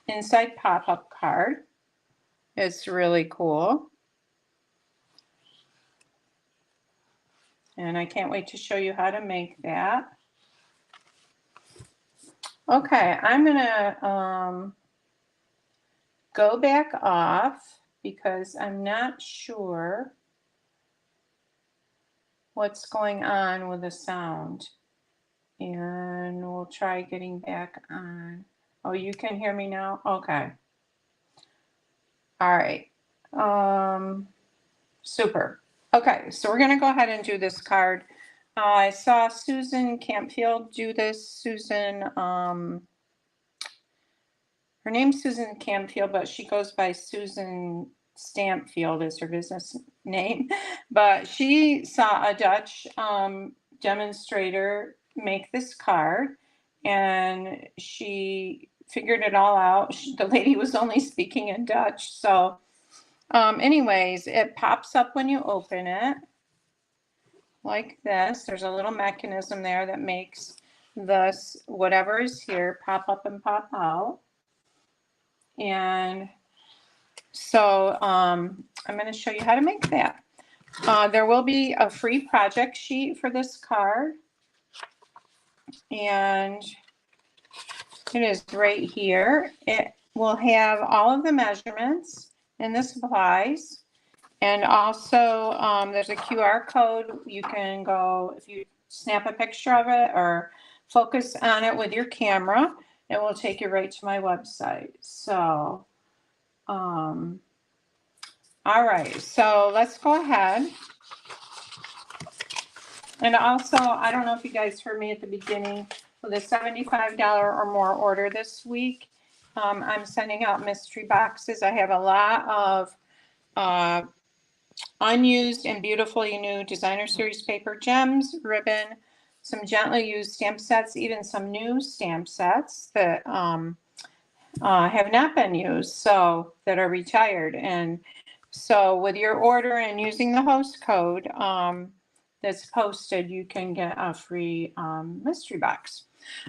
inside pop-up card. It's really cool. And I can't wait to show you how to make that. Okay, I'm gonna go back off because I'm not sure what's going on with the sound. And we'll try getting back on. Oh, you can hear me now? Okay. All right. Super. Okay, so we're gonna go ahead and do this card. I saw Susan Campfield do this. Susan, her name's Susan Campfield, but she goes by Susan Stampfield is her business name. But she saw a Dutch demonstrator make this card, and she figured it all out. The lady was only speaking in Dutch, so anyways, it pops up when you open it like this. There's a little mechanism there that makes this, whatever is here, pop up and pop out. And so I'm going to show you how to make that. There will be a free project sheet for this card. And it is right here. It will have all of the measurements and the supplies. And also there's a QR code. You can go, if you snap a picture of it or focus on it with your camera, it will take you right to my website. So, all right, so let's go ahead. And also, I don't know if you guys heard me at the beginning, with a $75 or more order this week, I'm sending out mystery boxes. I have a lot of unused and beautifully new designer series paper gems, ribbon, some gently used stamp sets, even some new stamp sets that have not been used, so that are retired. And so with your order and using the host code that's posted, you can get a free mystery box.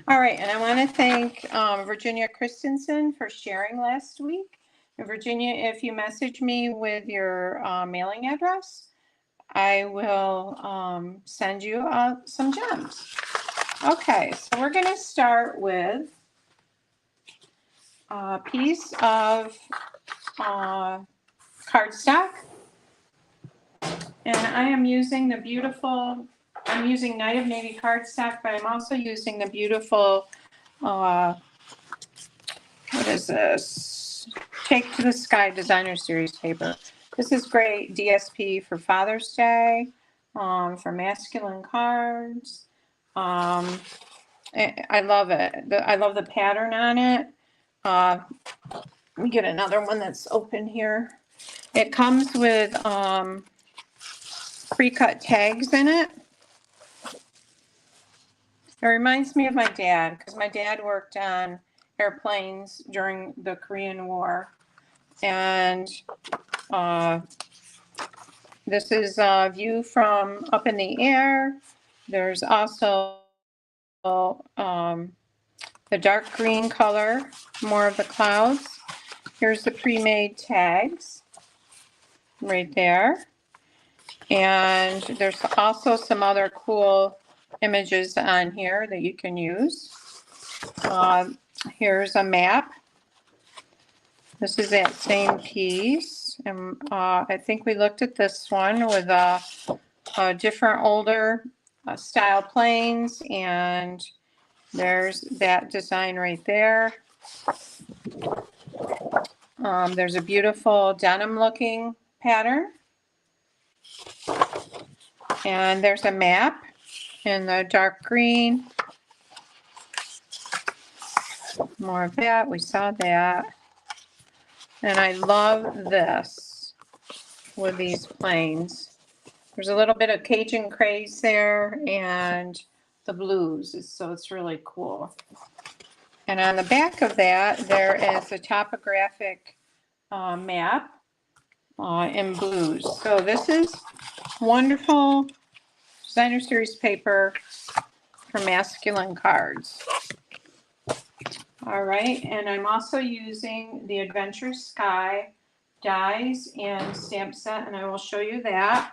All right, and I want to thank Virginia Christensen for sharing last week. And Virginia, if you message me with your mailing address, I will send you some gems. Okay, so we're going to start with a piece of cardstock. And I am using the beautiful, I'm using Night of Navy cardstock, but I'm also using the beautiful, what is this? Take to the Sky Designer Series paper. This is great DSP for Father's Day, for masculine cards. I love it. I love the pattern on it. Let me get another one that's open here. It comes with pre-cut tags in it. It reminds me of my dad, because my dad worked on airplanes during the Korean War. And this is a view from up in the air. There's also the dark green color, more of the clouds. Here's the pre-made tags right there. And there's also some other cool images on here that you can use. Here's a map. This is that same piece. And I think we looked at this one with different older style planes. And there's that design right there. There's a beautiful denim looking pattern. And there's a map in the dark green. More of that, we saw that. And I love this with these planes. There's a little bit of Cajun craze there and the blues, so it's really cool. And on the back of that, there is a topographic map in blues. So this is wonderful designer series paper for masculine cards. All right, and I'm also using the Adventure Sky dies and stamp set, and I will show you that.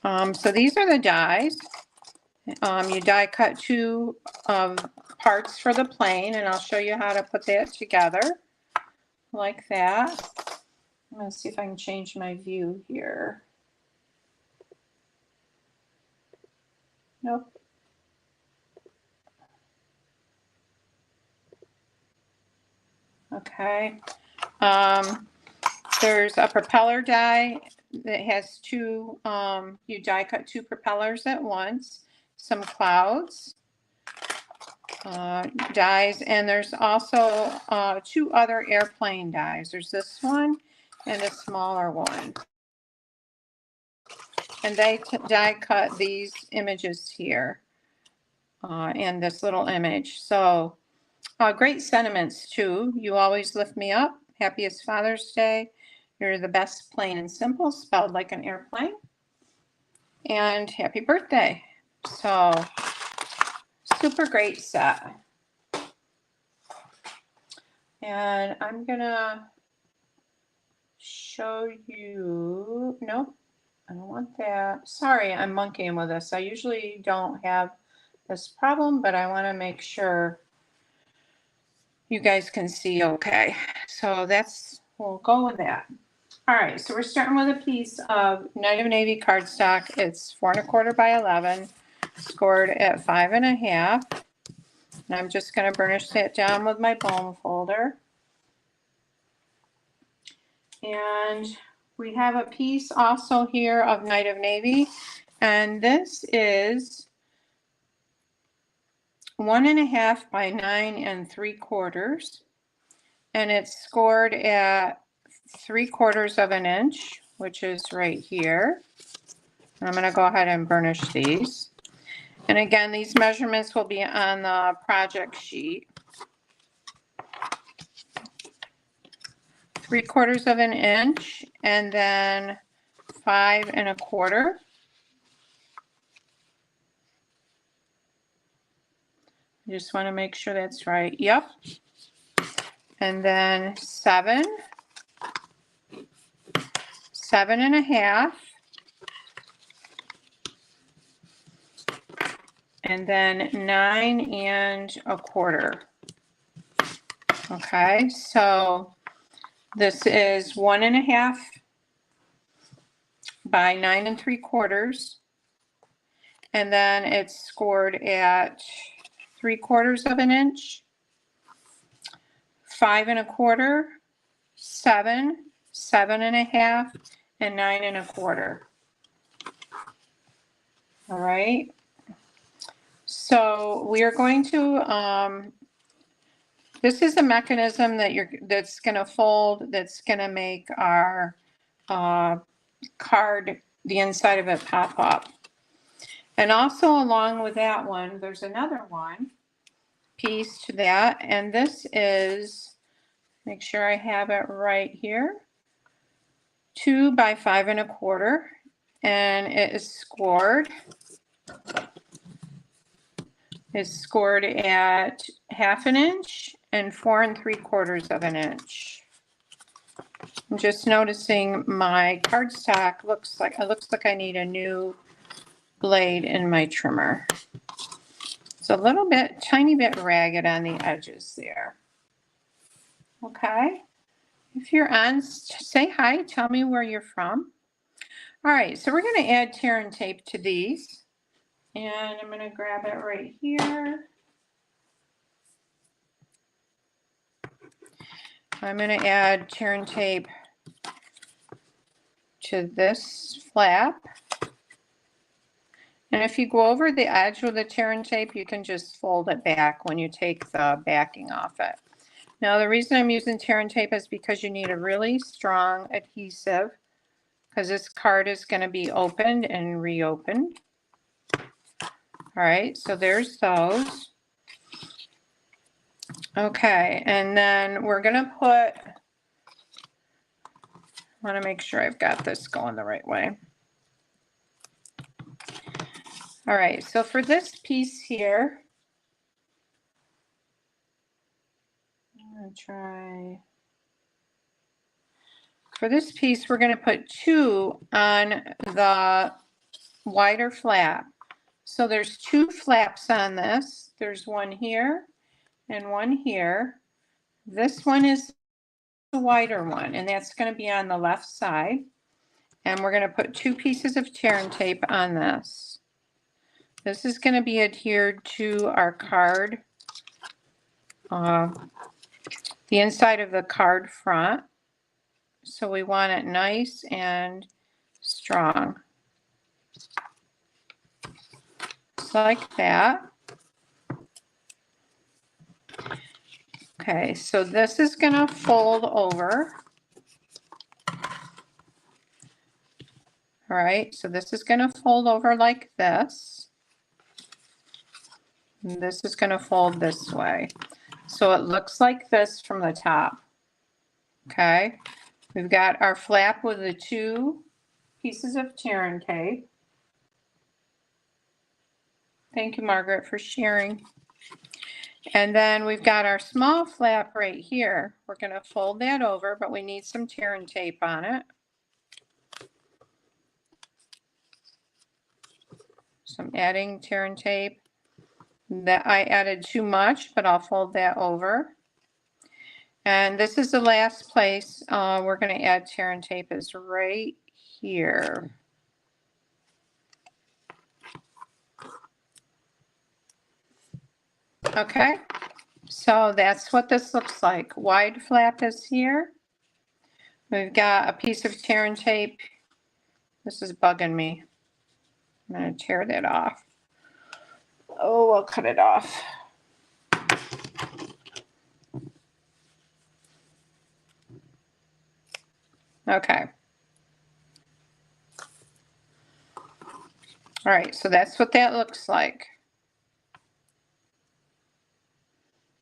So these are the dies. You die cut two parts for the plane, and I'll show you how to put that together like that. I'm going to see if I can change my view here. Nope. Okay. There's a propeller die that has two, you die cut two propellers at once, some clouds, dies, and there's also two other airplane dies. There's this one and a smaller one. And they die cut these images here and this little image. So great sentiments too. You always lift me up. Happiest Father's Day. You're the best, plain and simple, spelled like an airplane. And happy birthday. So super great set. And I'm gonna show you, nope, I don't want that. Sorry, I'm monkeying with this. I usually don't have this problem, but I want to make sure you guys can see okay. So we'll go with that. All right, so we're starting with a piece of Night of Navy cardstock. It's 4 1/4 by 11, scored at 5 1/2. And I'm just going to burnish that down with my bone folder. And we have a piece also here of Night of Navy, and this is 1 1/2 by 9 3/4, and it's scored at 3/4 of an inch, which is right here. And I'm going to go ahead and burnish these. And again, these measurements will be on the project sheet. 3/4 of an inch, and then 5 1/4. I just want to make sure that's right. Yep. And then 7, 7 1/2, and then 9 1/4. Okay, so this is 1 1/2 by 9 3/4, and then it's scored at 3/4 of an inch, 5 1/4, 7, 7 1/2, and 9 1/4. All right. So we are going to, this is a mechanism that's going to fold, that's going to make our card, the inside of it, pop up. And also along with that one, there's another one piece to that, and this is, make sure I have it right here, 2 by 5 1/4, and it is scored. It's scored at 1/2 an inch and 4 3/4 of an inch. I'm just noticing my cardstock looks like I need a new blade in my trimmer. It's a little bit, tiny bit ragged on the edges there. Okay. If you're on, say hi, tell me where you're from. All right, so we're going to add tear and tape to these. And I'm going to grab it right here. I'm going to add tear and tape to this flap. And if you go over the edge with the tear and tape, you can just fold it back when you take the backing off it. Now, the reason I'm using tear and tape is because you need a really strong adhesive, because this card is going to be opened and reopened. All right, so there's those. Okay, and then we're going to put, I want to make sure I've got this going the right way. All right, so for this piece here, gonna try. For this piece, we're gonna put 2 on the wider flap. So there's 2 flaps on this. There's one here and one here. This one is the wider one, and that's gonna be on the left side. And we're gonna put 2 pieces of tear and tape on this. This is gonna be adhered to our card, the inside of the card front. So we want it nice and strong. Just like that. Okay, so this is gonna fold over. All right, so this is gonna fold over like this. And this is gonna fold this way. So it looks like this from the top. Okay, we've got our flap with the 2 pieces of tear and tape. Thank you, Margaret, for sharing. And then we've got our small flap right here. We're gonna fold that over, but we need some tear and tape on it. So I'm adding tear and tape. That I added too much, but I'll fold that over. And this is the last place we're going to add tear and tape, is right here. Okay, so that's what this looks like. Wide flap is here. We've got a piece of tear and tape. This is bugging me. I'm going to tear that off. Oh, I'll cut it off. Okay. All right, so that's what that looks like.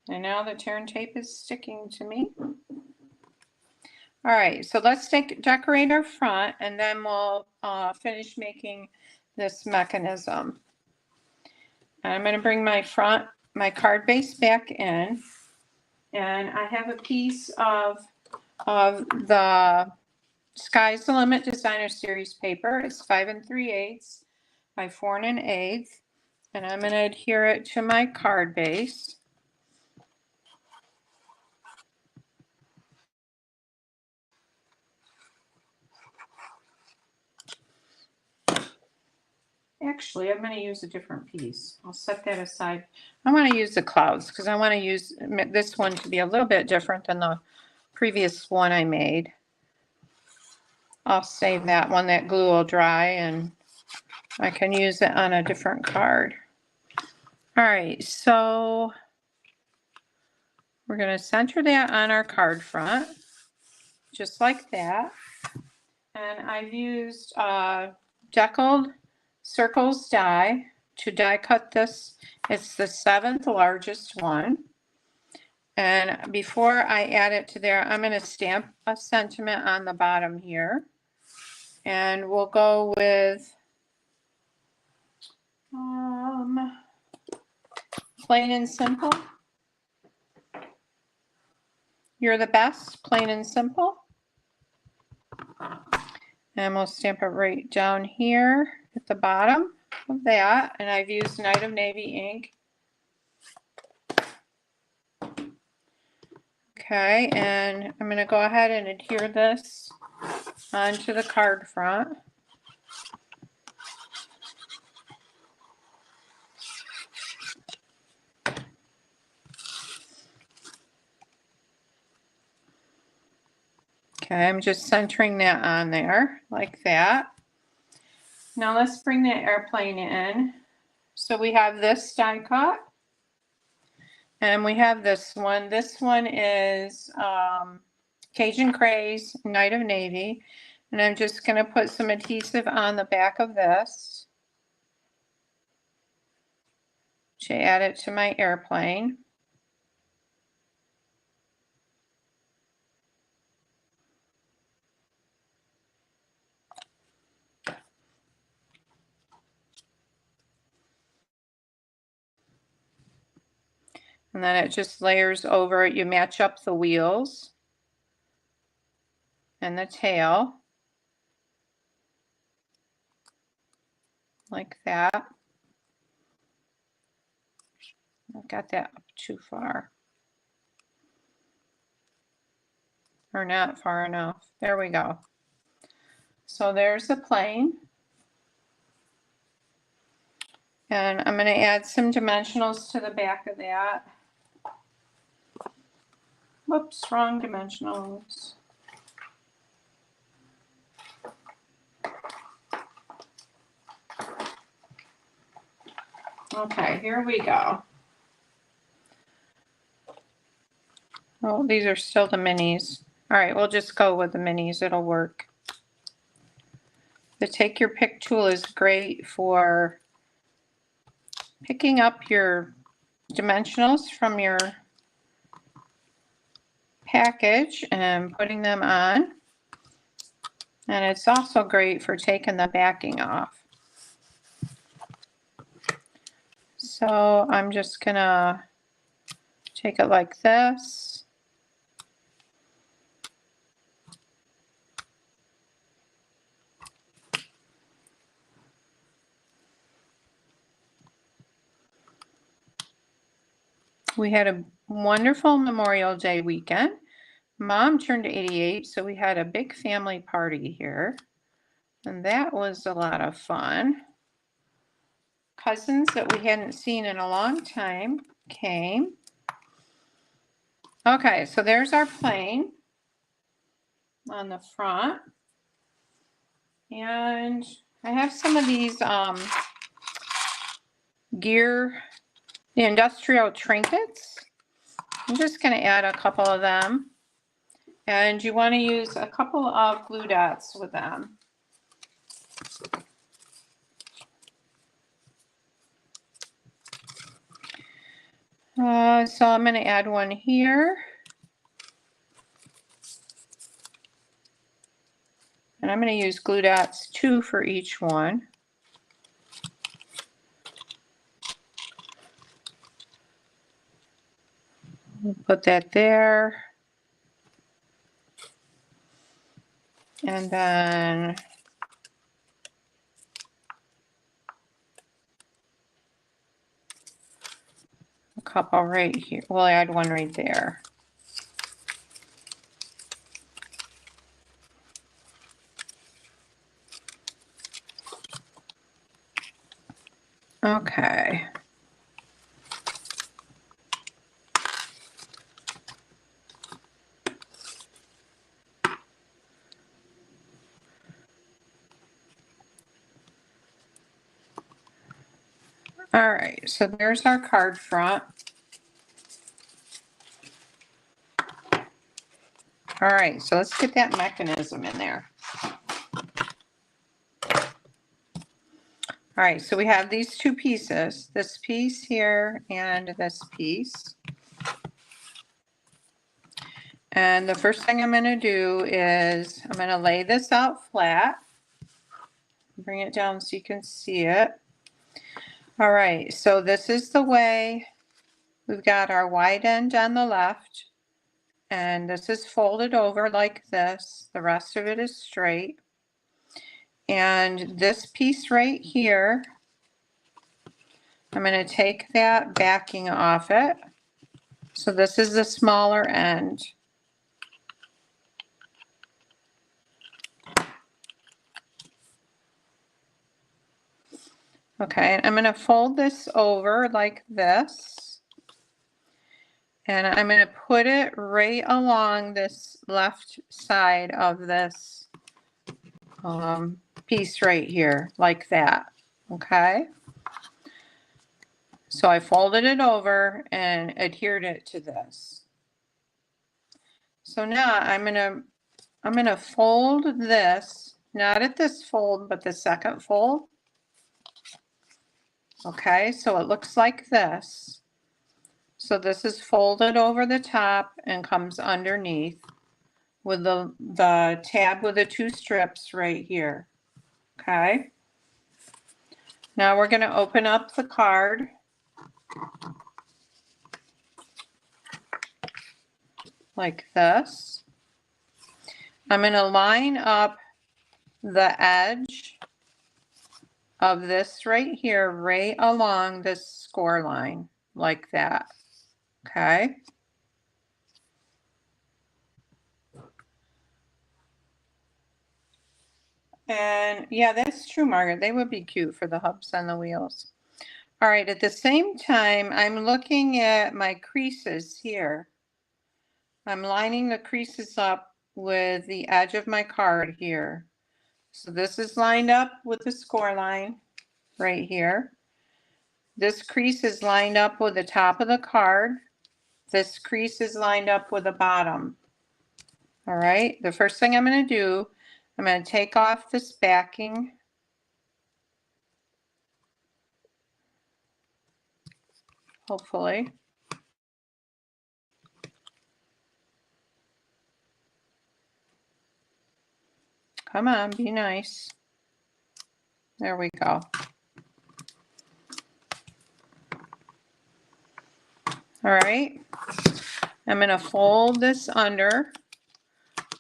And now the tear and tape is sticking to me. All right, so let's decorate our front, and then we'll finish making this mechanism. I'm going to bring my card base back in, and I have a piece of the Sky's the Limit Designer Series paper. It's 5 3/8 by 4 1/8, and I'm going to adhere it to my card base. Actually, I'm going to use a different piece. I'll set that aside. I want to use the clouds because I want to use this one to be a little bit different than the previous one I made. I'll save that one. That glue will dry and I can use it on a different card. All right, so we're going to center that on our card front, just like that. And I've used Deckled Circles die to die cut this. It's the 7th largest one. And before I add it to there, I'm going to stamp a sentiment on the bottom here. And we'll go with plain and simple. You're the best, plain and simple. And we'll stamp it right down here at the bottom of that. And I've used Night of Navy ink. Okay, and I'm going to go ahead and adhere this onto the card front. Okay, I'm just centering that on there like that. Now let's bring the airplane in. So we have this die cut. And we have this one. This one is Cajun Craze, Night of Navy. And I'm just going to put some adhesive on the back of this to add it to my airplane. And then it just layers over it. You match up the wheels and the tail like that. I got that up too far. Or not far enough. There we go. So there's the plane. And I'm going to add some dimensionals to the back of that. Whoops, wrong dimensionals. Okay, here we go. Oh, these are still the minis. All right, we'll just go with the minis. It'll work. The Take Your Pick tool is great for picking up your dimensionals from your package and putting them on. And it's also great for taking the backing off. So I'm just gonna take it like this. We had a wonderful Memorial Day weekend. Mom turned 88, so we had a big family party here. And that was a lot of fun. Cousins that we hadn't seen in a long time came. Okay, so there's our plane on the front. And I have some of these gear, the industrial trinkets. I'm just going to add a couple of them. And you want to use a couple of glue dots with them. So I'm going to add one here. And I'm going to use glue dots 2 for each one. We'll put that there. And then a couple right here. We'll add one right there. Okay. All right, so there's our card front. All right, so let's get that mechanism in there. All right, so we have these two pieces, this piece here and this piece. And the first thing I'm going to do is I'm going to lay this out flat. Bring it down so you can see it. All right, so this is the way. We've got our wide end on the left, and this is folded over like this. The rest of it is straight. And this piece right here, I'm going to take that backing off it. So this is the smaller end. Okay, and I'm going to fold this over like this. And I'm going to put it right along this left side of this piece right here, like that. Okay. So I folded it over and adhered it to this. So now I'm gonna fold this, not at this fold, but the second fold. Okay, so it looks like this. So this is folded over the top and comes underneath with the tab with the 2 strips right here. Okay. Now we're going to open up the card. like this. I'm going to line up the edge of this right here, right along this score line, like that. Okay. And yeah, that's true, Margaret. They would be cute for the hubs on the wheels. All right, at the same time, I'm looking at my creases here. I'm lining the creases up with the edge of my card here. So this is lined up with the score line right here. This crease is lined up with the top of the card. This crease is lined up with the bottom. All right, the first thing I'm going to do, I'm going to take off this backing. Hopefully. Come on, be nice. There we go. All right. I'm going to fold this under.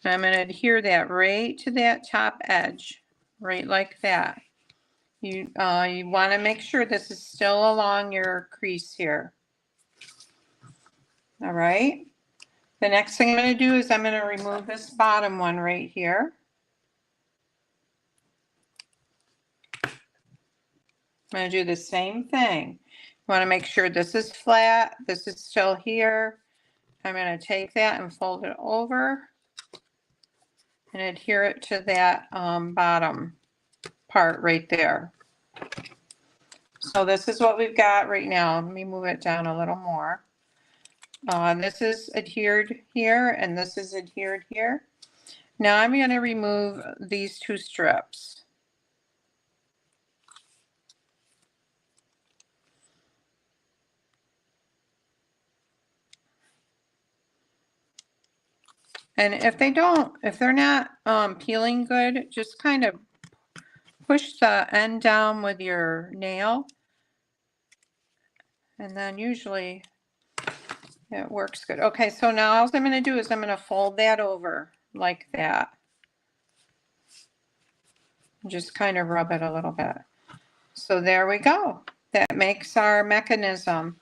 I'm going to adhere that right to that top edge, right like that. You want to make sure this is still along your crease here. All right. The next thing I'm going to do is I'm going to remove this bottom one right here. I'm going to do the same thing. You want to make sure this is flat. This is still here. I'm going to take that and fold it over and adhere it to that bottom part right there. So this is what we've got right now. Let me move it down a little more. This is adhered here and this is adhered here. Now I'm going to remove these two strips. And if they're not peeling good, just kind of push the end down with your nail. And then usually it works good. Okay, so now all I'm going to do is I'm going to fold that over like that. Just kind of rub it a little bit. So there we go. That makes our mechanism.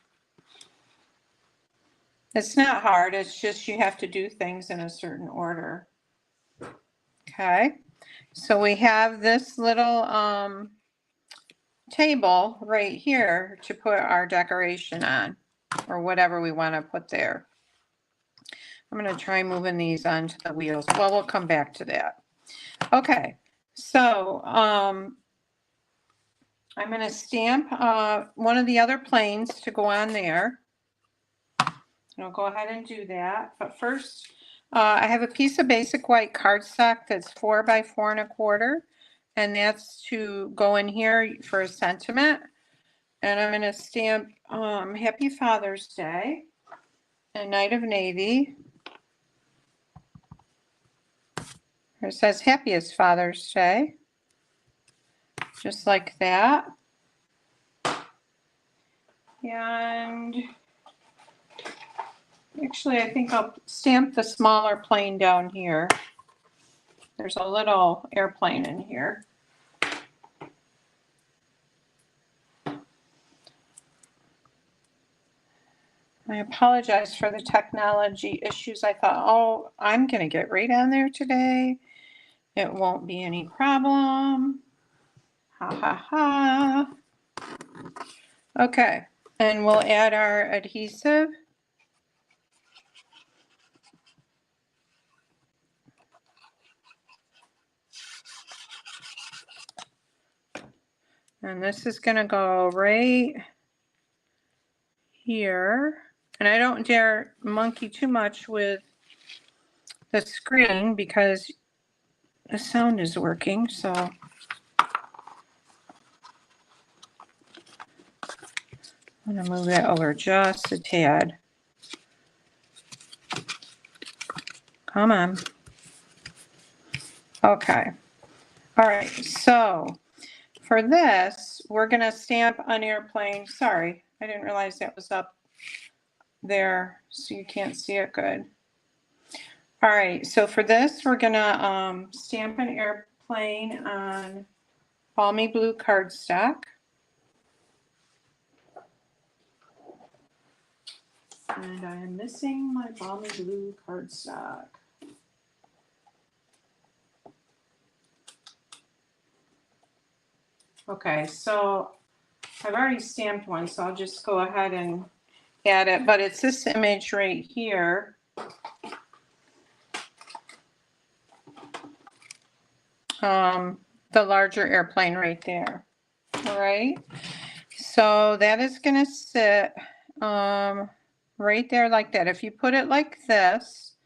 It's not hard, it's just you have to do things in a certain order. Okay, so we have this little table right here to put our decoration on, or whatever we want to put there. I'm going to try moving these onto the wheels. Well, we'll come back to that. Okay, so I'm going to stamp one of the other planes to go on there. And I'll go ahead and do that. But first, I have a piece of basic white cardstock that's 4 by 4 1/4. And that's to go in here for a sentiment. And I'm going to stamp Happy Father's Day and Night of Navy. It says Happiest Father's Day. Just like that. And actually, I think I'll stamp the smaller plane down here. There's a little airplane in here. I apologize for the technology issues. I thought, oh, I'm going to get right on there today. It won't be any problem. Ha ha ha. Okay, and we'll add our adhesive. And this is going to go right here. And I don't dare monkey too much with the screen because the sound is working. So I'm going to move that over just a tad. Come on. Okay. All right. So for this, we're going to stamp an airplane. Sorry, I didn't realize that was up there, so you can't see it good. All right, so for this, we're gonna stamp an airplane on balmy blue cardstock. And I am missing my balmy blue cardstock. Okay, so I've already stamped one, so I'll just go ahead and add it, but it's this image right here. The larger airplane right there. All right, so that is gonna sit right there like that. If you put it like this,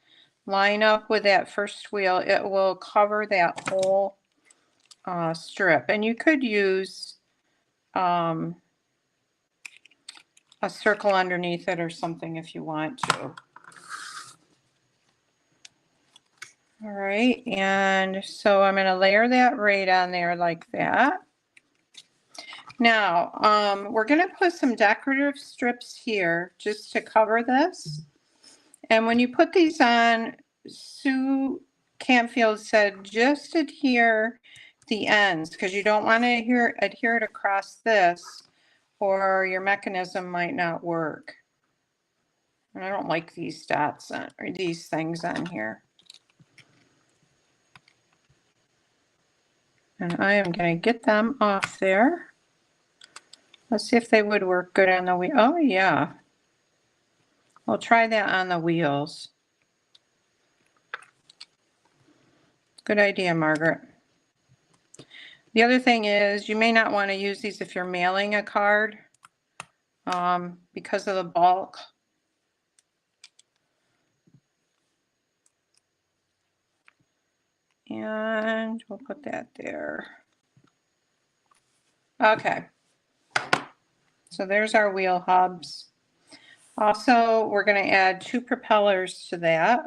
line up with that first wheel, it will cover that whole strip. And you could use a circle underneath it or something if you want to. All right, and so I'm going to layer that right on there like that. Now, we're going to put some decorative strips here just to cover this. And when you put these on, Sue Campfield said just adhere the ends because you don't want to adhere it across this or your mechanism might not work. And I don't like these dots on, or these things on here. And I am going to get them off there. Let's see if they would work good on the wheel. Oh, yeah. We'll try that on the wheels. Good idea, Margaret. The other thing is you may not want to use these if you're mailing a card because of the bulk. And we'll put that there. Okay. So there's our wheel hubs. Also, we're going to add 2 propellers to that.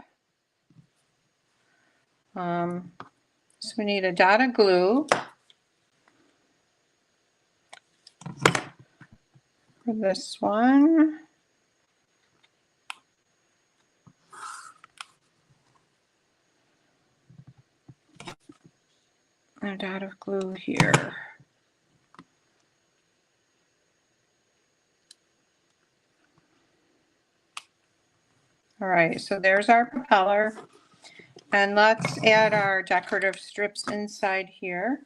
So we need a dot of glue for this one. And a dot of glue here. All right, so there's our propeller. And let's add our decorative strips inside here.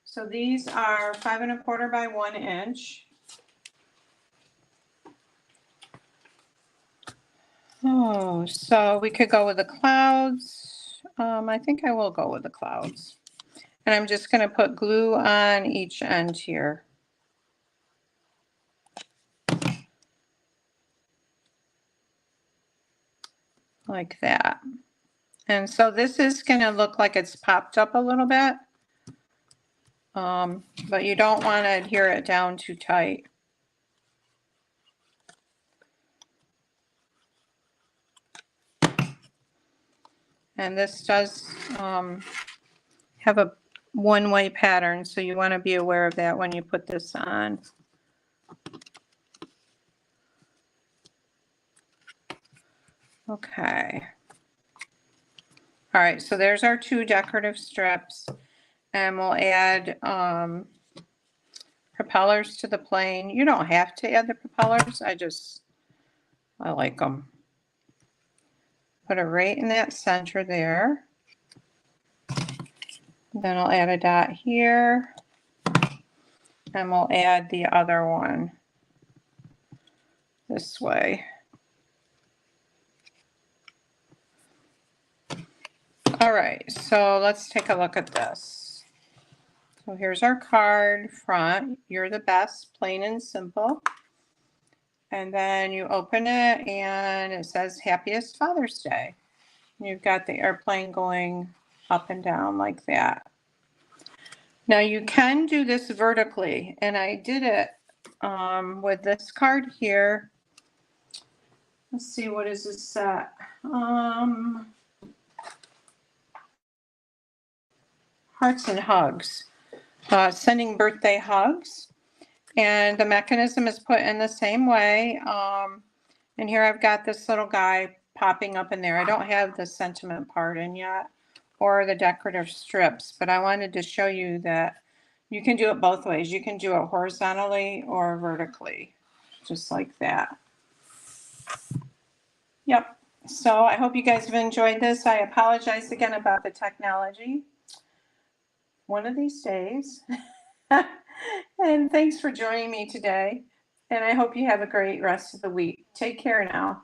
So these are 5 1/4 by 1 inch. Oh, so we could go with the clouds. I think I will go with the clouds. And I'm just going to put glue on each end here. Like that. And so this is going to look like it's popped up a little bit. But you don't want to adhere it down too tight. And this does have a one-way pattern, so you want to be aware of that when you put this on. Okay. All right, so there's our 2 decorative strips, and we'll add propellers to the plane. You don't have to add the propellers. I like them. Put it right in that center there. Then I'll add a dot here, and we'll add the other one this way. All right, so let's take a look at this. So here's our card front. You're the best, plain and simple. And then you open it and it says Happiest Father's Day. You've got the airplane going up and down like that. Now you can do this vertically, and I did it with this card here. Let's see, what is this set? Hearts and Hugs. Sending birthday hugs. And the mechanism is put in the same way. And here I've got this little guy popping up in there. I don't have the sentiment part in yet or the decorative strips, but I wanted to show you that you can do it both ways. You can do it horizontally or vertically, just like that. Yep. So I hope you guys have enjoyed this. I apologize again about the technology. One of these days. And thanks for joining me today. And I hope you have a great rest of the week. Take care now.